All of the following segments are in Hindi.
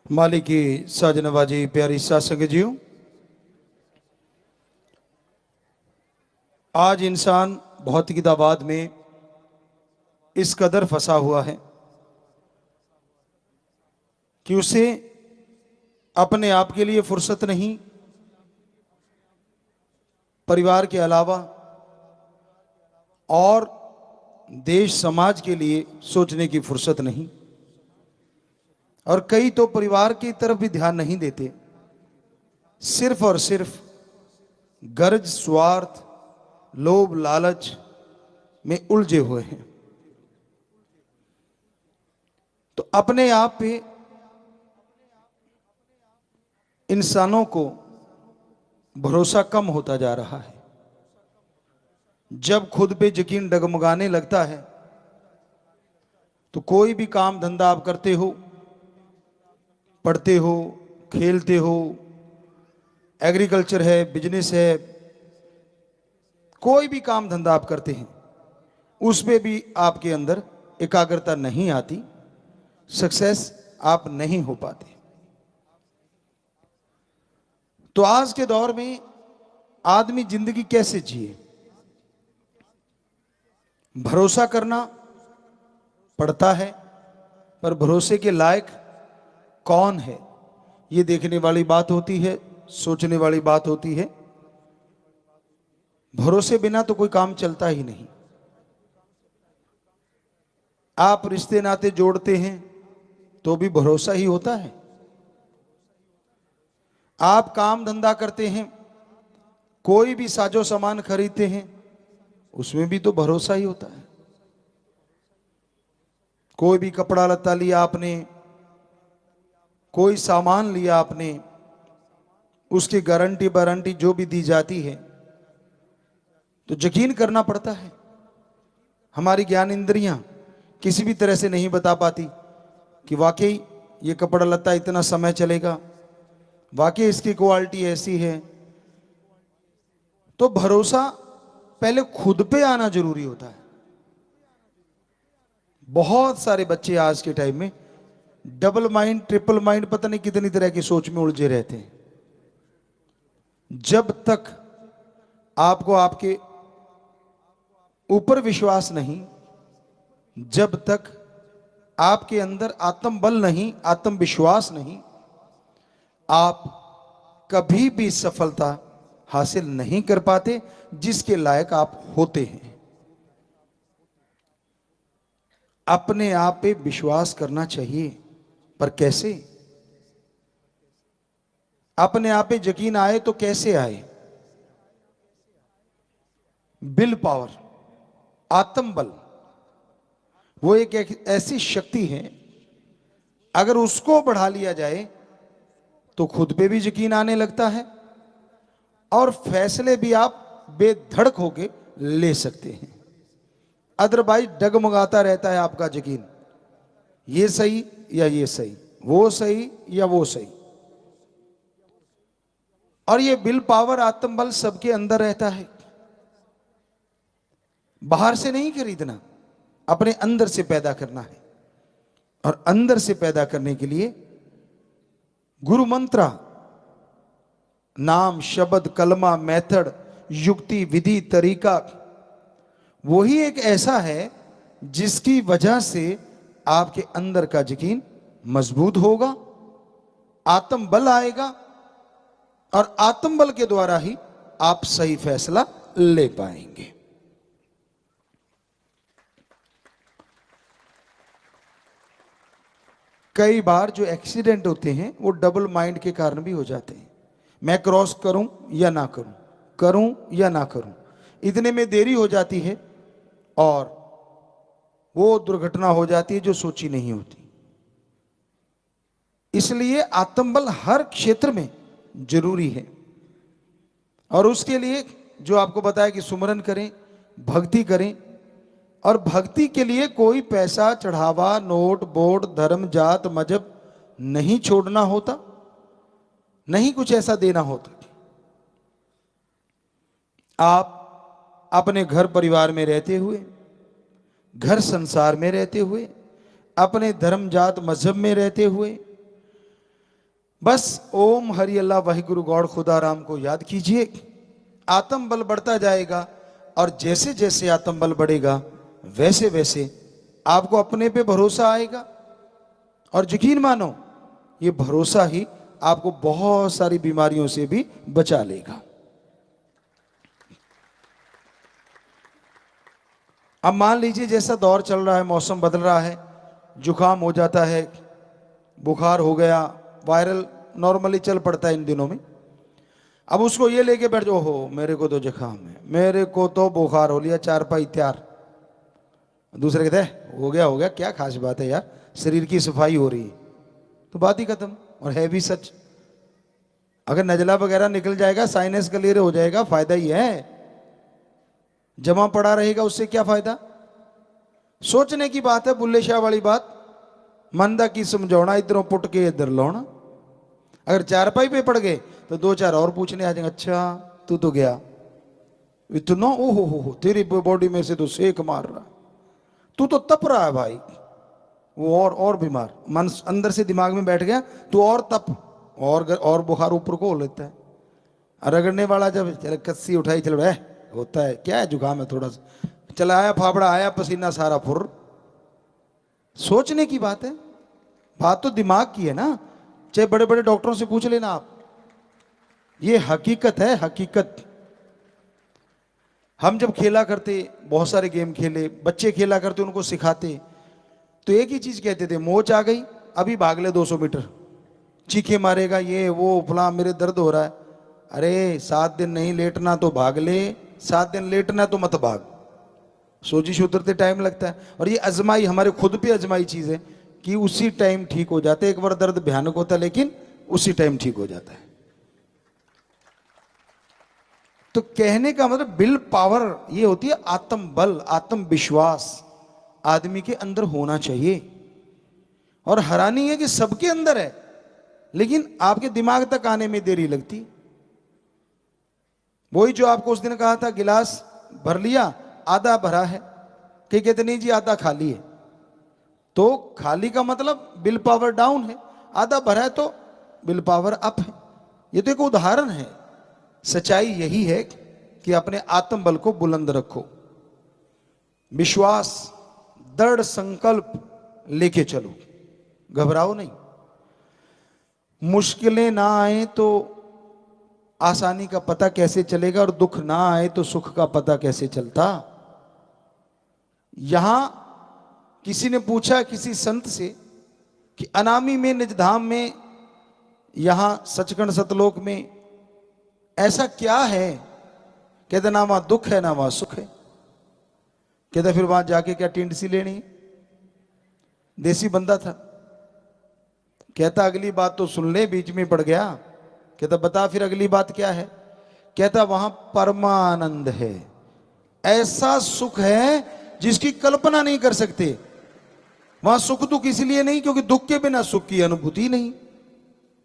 मालिक की साजनवाजी प्यारी सासंग जीव। आज इंसान भौतिकतावाद में इस कदर फंसा हुआ है कि उसे अपने आप के लिए फुर्सत नहीं, परिवार के अलावा और देश समाज के लिए सोचने की फुर्सत नहीं। और कई तो परिवार की तरफ भी ध्यान नहीं देते, सिर्फ और सिर्फ गर्ज, स्वार्थ, लोभ, लालच में उलझे हुए हैं। तो अपने आप पे इंसानों को भरोसा कम होता जा रहा है। जब खुद पे यकीन डगमगाने लगता है तो कोई भी काम धंधा आप करते हो, पढ़ते हो, खेलते हो, एग्रीकल्चर है, बिजनेस है, कोई भी काम धंधा आप करते हैं, उसमें भी आपके अंदर एकाग्रता नहीं आती, सक्सेस आप नहीं हो पाते। तो आज के दौर में आदमी जिंदगी कैसे जिए? भरोसा करना पड़ता है, पर भरोसे के लायक कौन है, ये देखने वाली बात होती है, सोचने वाली बात होती है। भरोसे बिना तो कोई काम चलता ही नहीं। आप रिश्ते नाते जोड़ते हैं तो भी भरोसा ही होता है। आप काम धंधा करते हैं, कोई भी साजो सामान खरीदते हैं, उसमें भी तो भरोसा ही होता है। कोई भी कपड़ा लत्ता लिया आपने, कोई सामान लिया आपने, उसकी गारंटी वारंटी जो भी दी जाती है तो यकीन करना पड़ता है। हमारी ज्ञान इंद्रियां किसी भी तरह से नहीं बता पाती कि वाकई ये कपड़ा लत्ता इतना समय चलेगा, वाकई इसकी क्वालिटी ऐसी है। तो भरोसा पहले खुद पे आना जरूरी होता है। बहुत सारे बच्चे आज के टाइम में डबल माइंड, ट्रिपल माइंड, पता नहीं कितनी तरह की सोच में उलझे रहते हैं। जब तक आपको आपके ऊपर विश्वास नहीं, जब तक आपके अंदर आत्मबल नहीं, आत्मविश्वास नहीं, आप कभी भी सफलता हासिल नहीं कर पाते जिसके लायक आप होते हैं। अपने आप पे विश्वास करना चाहिए, पर कैसे? अपने आप पे यकीन आए तो कैसे आए? विल पावर, आत्मबल, वो एक ऐसी शक्ति है, अगर उसको बढ़ा लिया जाए तो खुद पे भी यकीन आने लगता है और फैसले भी आप बेधड़क होके ले सकते हैं। अदरवाइज डगमगाता रहता है आपका यकीन, ये सही या ये सही, वो सही या वो सही। और ये विल पावर, आत्मबल सबके अंदर रहता है, बाहर से नहीं खरीदना, अपने अंदर से पैदा करना है। और अंदर से पैदा करने के लिए गुरु मंत्र, नाम, शब्द, कलमा, मेथड, युक्ति, विधि, तरीका, वही एक ऐसा है जिसकी वजह से आपके अंदर का यकीन मजबूत होगा, आत्मबल आएगा और आत्मबल के द्वारा ही आप सही फैसला ले पाएंगे। कई बार जो एक्सीडेंट होते हैं वो डबल माइंड के कारण भी हो जाते हैं। मैं क्रॉस करूं या ना करूं, करूं या ना करूं, इतने में देरी हो जाती है और वो दुर्घटना हो जाती है जो सोची नहीं होती। इसलिए आत्मबल हर क्षेत्र में जरूरी है। और उसके लिए जो आपको बताया कि सुमरन करें, भक्ति करें। और भक्ति के लिए कोई पैसा, चढ़ावा, नोट, बोर्ड, धर्म, जात, मजहब नहीं छोड़ना होता, नहीं कुछ ऐसा देना होता। आप अपने घर परिवार में रहते हुए, घर संसार में रहते हुए, अपने धर्म, जात, मजहब में रहते हुए बस ओम हरि अल्लाह वाहिगुरु गॉड खुदा राम को याद कीजिए, आत्म बल बढ़ता जाएगा। और जैसे जैसे आत्म बल बढ़ेगा वैसे वैसे आपको अपने पे भरोसा आएगा। और यकीन मानो ये भरोसा ही आपको बहुत सारी बीमारियों से भी बचा लेगा। अब मान लीजिए जैसा दौर चल रहा है, मौसम बदल रहा है, जुकाम हो जाता है, बुखार हो गया, वायरल नॉर्मली चल पड़ता है इन दिनों में। अब उसको ये लेके बैठ जाओ, हो मेरे को तो जुकाम है, मेरे को तो बुखार हो लिया, चारपाई तैयार। दूसरे कहते हैं हो गया, क्या खास बात है यार, शरीर की सफाई हो रही है, तो बात ही खत्म। और है भी सच। अगर नजला वगैरह निकल जाएगा, साइनस क्लियर हो जाएगा, फायदा ही है। जमा पड़ा रहेगा उससे क्या फायदा। सोचने की बात है, बुल्ले शाह वाली बात, मंदा की समझौना, इधरों पुट के इधर लौना। अगर चारपाई पे पड़ गए तो दो चार और पूछने आ जाएंगे, अच्छा तू तो गया, इतना ओहो हो तेरी बॉडी में से तो सेक मार रहा, तू तो तप रहा है भाई। वो और बीमार, मन अंदर से दिमाग में बैठ गया, तू और तप, और बुखार ऊपर को हो लेता है। रगड़ने वाला जब चल कस्सी उठाई, चलो होता है क्या है, जुकाम है थोड़ा सा, चला आया फाफड़ा आया, पसीना सारा फुर। सोचने की बात है, बात तो दिमाग की है ना। चाहे बड़े बड़े डॉक्टरों से पूछ लेना आप, ये हकीकत है, हकीकत। हम जब खेला करते, बहुत सारे गेम खेले, बच्चे खेला करते, उनको सिखाते तो एक ही चीज कहते थे, मोच आ गई अभी भाग ले 200 मीटर, चीखे मारेगा, ये वो फला, मेरे दर्द हो रहा है। अरे 7 दिन नहीं लेटना तो भाग ले, 7 दिन लेटना तो मत भाग। सोजिश उतरते टाइम लगता है। और ये अजमाई, हमारे खुद पे अजमाई चीज है कि उसी टाइम ठीक हो जाता है। एक बार दर्द भयानक होता है लेकिन उसी टाइम ठीक हो जाता है। तो कहने का मतलब विल पावर ये होती है, आत्म बल, आत्म विश्वास आदमी के अंदर होना चाहिए। और हैरानी है कि सबके अंदर है लेकिन आपके दिमाग तक आने में देरी लगती। वही जो आपको उस दिन कहा था, गिलास भर लिया, आधा भरा है, कि कहते नहीं जी आधा खाली है। तो खाली का मतलब विल पावर डाउन है, आधा भरा है तो विल पावर अप है। ये तो एक उदाहरण है। सच्चाई यही है कि अपने आत्म बल को बुलंद रखो, विश्वास, दृढ़ संकल्प लेके चलो, घबराओ नहीं। मुश्किलें ना आए तो आसानी का पता कैसे चलेगा, और दुख ना आए तो सुख का पता कैसे चलता। यहां किसी ने पूछा किसी संत से कि अनामी में, निजधाम में, यहां सचखंड सतलोक में ऐसा क्या है, कहते ना वहां दुख है ना वहां सुख है। कहता फिर वहां जाके क्या टिंड सी लेनी है। देसी बंदा था, कहता अगली बात तो सुन ले, बीच में पड़ गया। कहता बता फिर अगली बात क्या है। कहता वहां परमानंद है, ऐसा सुख है जिसकी कल्पना नहीं कर सकते। वहां सुख दुख इसलिए नहीं क्योंकि दुख के बिना सुख की अनुभूति नहीं,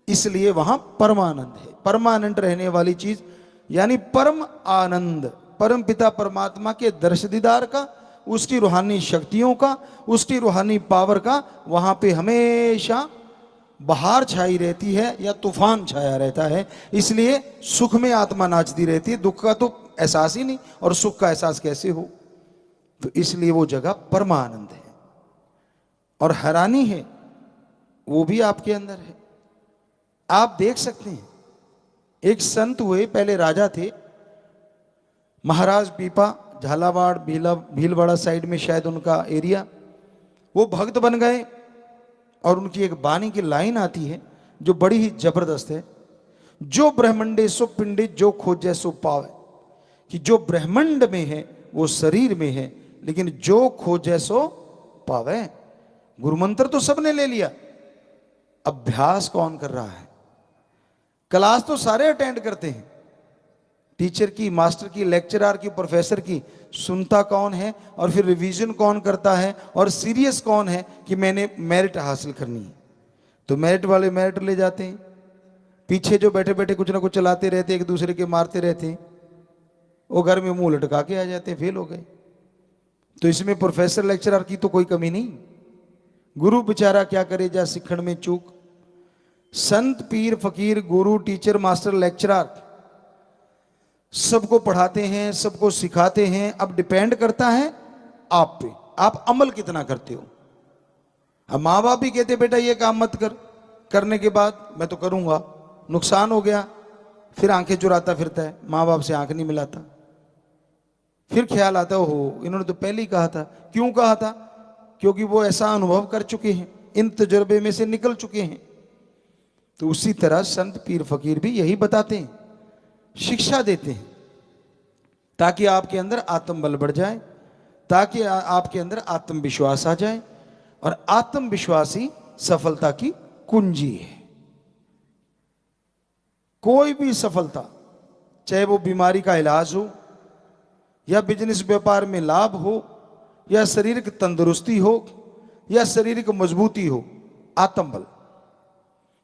इसलिए वहां परमानंद है। परमानेंट रहने वाली चीज यानी परम आनंद, परम पिता परमात्मा के दर्श दीदार का, उसकी रूहानी शक्तियों का, उसकी रूहानी पावर का वहां पे हमेशा बहार छाई रहती है या तूफान छाया रहता है। इसलिए सुख में आत्मा नाचती रहती है, दुख का तो एहसास ही नहीं, और सुख का एहसास कैसे हो। तो इसलिए वो जगह परमानंद है। और हैरानी है वो भी आपके अंदर है। आप देख सकते हैं, एक संत हुए, पहले राजा थे, महाराज पीपा, झालावाड़ भीलवाड़ा साइड में शायद उनका एरिया। वो भक्त बन गए और उनकी एक बानी की लाइन आती है जो बड़ी ही जबरदस्त है, जो ब्रह्मंडे सो पिंडे जो खोजे सो पावे। कि जो ब्रह्मंड में है वो शरीर में है, लेकिन जो खोजे सो पावे। गुरुमंत्र तो सबने ले लिया, अभ्यास कौन कर रहा है। क्लास तो सारे अटेंड करते हैं, टीचर की, मास्टर की, लेक्चरर की, प्रोफेसर की, सुनता कौन है और फिर रिवीजन कौन करता है, और सीरियस कौन है कि मैंने मेरिट हासिल करनी है। तो मेरिट वाले मेरिट ले जाते हैं, पीछे जो बैठे बैठे कुछ ना कुछ चलाते रहते, एक दूसरे के मारते रहते हैं, वो घर में मुंह लटका के आ जाते हैं, फेल हो गए। तो इसमें प्रोफेसर लेक्चरर की तो कोई कमी नहीं, गुरु बेचारा क्या करे, जा सिखण में चूक। संत पीर फकीर गुरु टीचर मास्टर लेक्चरर सबको पढ़ाते हैं, सबको सिखाते हैं। अब डिपेंड करता है आप पे, आप अमल कितना करते हो। अब माँ बाप भी कहते बेटा ये काम मत कर, करने के बाद मैं तो करूंगा, नुकसान हो गया, फिर आंखें चुराता फिरता है, माँ बाप से आंख नहीं मिलाता। फिर ख्याल आता हो इन्होंने तो पहले ही कहा था। क्यों कहा था? क्योंकि वो ऐसा अनुभव कर चुके हैं, इन तजुर्बे में से निकल चुके हैं। तो उसी तरह संत पीर फकीर भी यही बताते हैं, शिक्षा देते हैं, ताकि आपके अंदर आत्मबल बढ़ जाए, ताकि आपके अंदर आत्मविश्वास आ जाए। और आत्मविश्वास ही सफलता की कुंजी है। कोई भी सफलता, चाहे वो बीमारी का इलाज हो, या बिजनेस व्यापार में लाभ हो, या शारीरिक तंदुरुस्ती हो, या शारीरिक मजबूती हो, आत्मबल।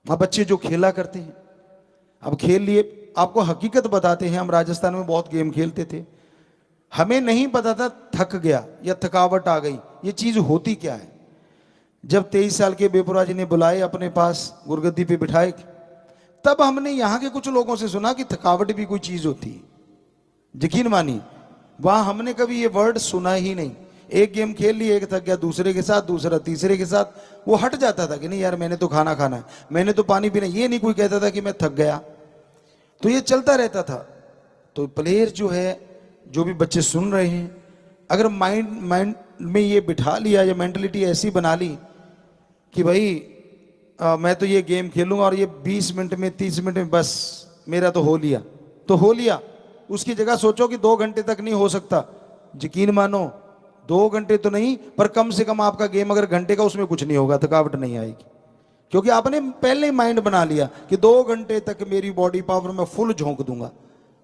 अब बच्चे जो खेला करते हैं, अब खेल लिए, आपको हकीकत बताते हैं, हम राजस्थान में बहुत गेम खेलते थे, हमें नहीं पता था थक गया या थकावट आ गई ये चीज होती क्या है। जब 23 साल के बेपुरा जी ने बुलाए अपने पास, गुरगद्दी पे बिठाए, तब हमने यहां के कुछ लोगों से सुना कि थकावट भी कोई चीज होती है। यकीन मानिए वहां हमने कभी ये वर्ड सुना ही नहीं। एक गेम खेल लिए, एक थक गया, दूसरे के साथ, दूसरा तीसरे के साथ, वो हट जाता था कि नहीं यार मैंने तो खाना खाना है, मैंने तो पानी पीना, ये नहीं कोई कहता था कि मैं थक गया। तो ये चलता रहता था। तो प्लेयर जो है, जो भी बच्चे सुन रहे हैं, अगर माइंड में ये बिठा लिया या मेंटलिटी ऐसी बना ली कि भाई मैं तो ये गेम खेलूंगा और ये 20 मिनट में 30 मिनट में बस मेरा तो हो लिया, तो हो लिया। उसकी जगह सोचो कि 2 घंटे तक नहीं हो सकता। यकीन मानो 2 घंटे तो नहीं, पर कम से कम आपका गेम अगर घंटे का, उसमें कुछ नहीं होगा, थकावट नहीं आएगी, क्योंकि आपने पहले ही माइंड बना लिया कि 2 घंटे तक मेरी बॉडी पावर मैं फुल झोंक दूंगा।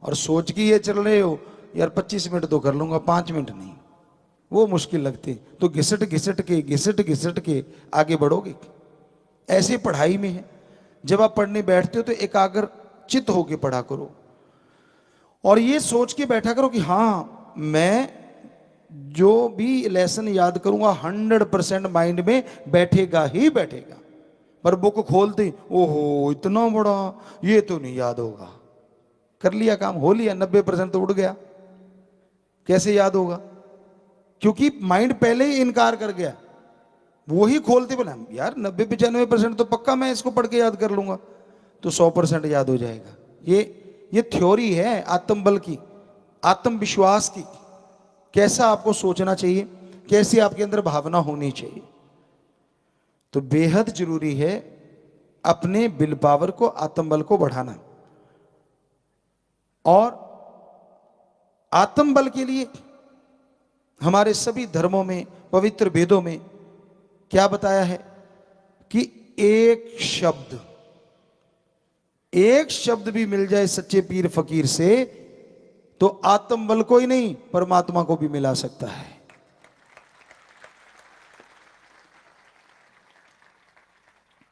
और सोच के ये चल रहे हो यार 25 मिनट तो कर लूंगा, 5 मिनट नहीं, वो मुश्किल लगते। तो घिसट घिसट के आगे बढ़ोगे। ऐसे पढ़ाई में है, जब आप पढ़ने बैठते हो तो एकाग्र चित्त होके पढ़ा करो, और ये सोच के बैठा करो कि हाँ मैं जो भी लेसन याद करूंगा 100% माइंड में बैठेगा ही बैठेगा। पर बुक खोलते ओहो इतना बड़ा, ये तो नहीं याद होगा। कर लिया काम, हो लिया, 90% तो उड़ गया, कैसे याद होगा? क्योंकि माइंड पहले ही इनकार कर गया। वो ही खोलते बोला यार 90-95% तो पक्का मैं इसको पढ़ के याद कर लूंगा, तो 100% याद हो जाएगा। ये थ्योरी है आत्मबल की, आत्मविश्वास की। कैसा आपको सोचना चाहिए, कैसी आपके अंदर भावना होनी चाहिए। तो बेहद जरूरी है अपने विल पावर को, आत्मबल को बढ़ाना। और आत्मबल के लिए हमारे सभी धर्मों में, पवित्र वेदों में क्या बताया है कि एक शब्द भी मिल जाए सच्चे पीर फकीर से तो आत्मबल को ही नहीं परमात्मा को भी मिला सकता है।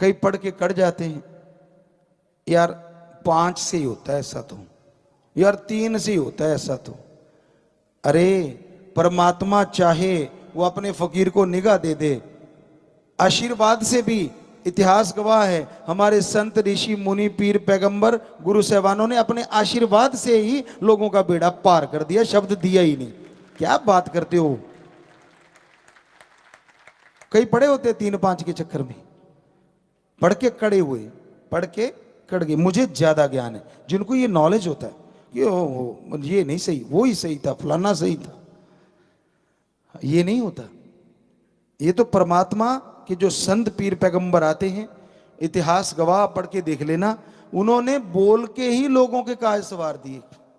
कई पढ़ के कट जाते हैं, यार 5 से ही होता है ऐसा, तो यार 3 से ही होता है ऐसा। तो अरे परमात्मा चाहे वो अपने फकीर को निगाह दे दे, आशीर्वाद से भी। इतिहास गवाह है, हमारे संत ऋषि मुनि पीर पैगंबर गुरु साहबानों ने अपने आशीर्वाद से ही लोगों का बेड़ा पार कर दिया, शब्द दिया ही नहीं। क्या बात करते हो? कई पड़े होते 3-5 के चक्कर में, पढ़ के कड़े हुए, पढ़ के कड़ गए। मुझे ज्यादा ज्ञान है, जिनको ये नॉलेज होता है कि ये नहीं सही, वो ही सही था, फलाना सही था, ये नहीं होता। ये तो परमात्मा के जो संत पीर पैगंबर आते हैं, इतिहास गवाह पढ़ के देख लेना, उन्होंने बोल के ही लोगों के काज सवार दिए।